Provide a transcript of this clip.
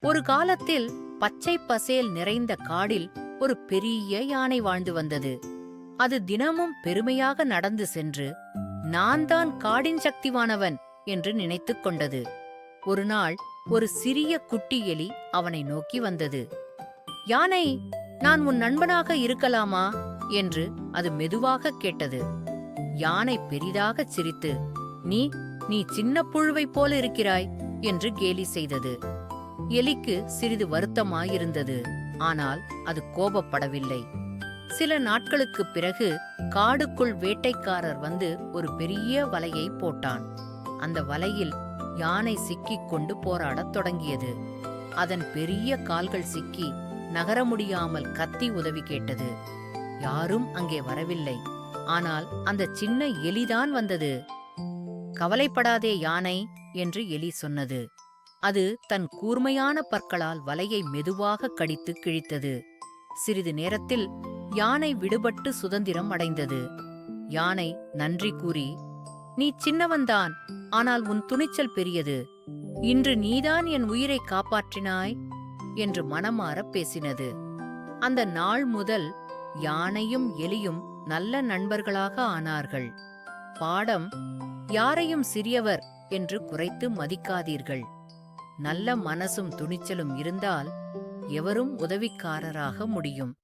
ஒரு காலத்தில் பச்சை பசேல் நிறைந்த காடில் ஒரு பெரிய யானை வாழ்ந்து வந்தது. அது தினமும் பெருமையாக நடந்து சென்று நான் தான் காடின் சக்திவானவன் என்று நினைத்துக் கொண்டது. ஒரு நாள் ஒரு சிறிய குட்டி எலி அவனை நோக்கி வந்தது. யானை, நான் உன் நண்பனாக இருக்கலாமா என்று அது மெதுவாக கேட்டது. யானை பெரிதாகச் சிரித்து, நீ நீ சின்ன புழுவைப் போல இருக்கிறாய் என்று கேலி செய்தது. எலிக்கு சிறிது வருத்தமாயிருந்தது. ஆனால் அது கோபப்படவில்லை. சில நாட்களுக்குப் பிறகு காடுக்குள் வேட்டைக்காரர் வந்து ஒரு பெரிய வலையை போட்டான். அந்த வலையில் யானை சிக்கிக் கொண்டு போராடத் தொடங்கியது. அதன் பெரிய கால்கள் சிக்கி நகர முடியாமல் கத்தி உதவி கேட்டது. யாரும் அங்கே வரவில்லை. ஆனால் அந்த சின்ன எலிதான் வந்தது. கவலைப்படாதே யானை என்று எலி சொன்னது. அது தன் கூர்மையான பற்களால் வலையை மெதுவாக கடித்து கிழித்தது. சிறிது நேரத்தில் யானை விடுபட்டு சுதந்திரம் அடைந்தது. யானை நன்றி கூறி, நீ சின்னவன்தான், ஆனால் உன் துணிச்சல் பெரியது. இன்று நீதான் என் உயிரை காப்பாற்றினாய் என்று மனமாறப் பேசினது. அந்த நாள் முதல் யானையும் எலியும் நல்ல நண்பர்களாக ஆனார்கள். பாடம்: யாரையும் சிறியவர் என்று குறைத்து மதிக்காதீர்கள். நல்ல மனசும் துணிச்சலும் இருந்தால் எவரும் உதவிக்காரராக முடியும்.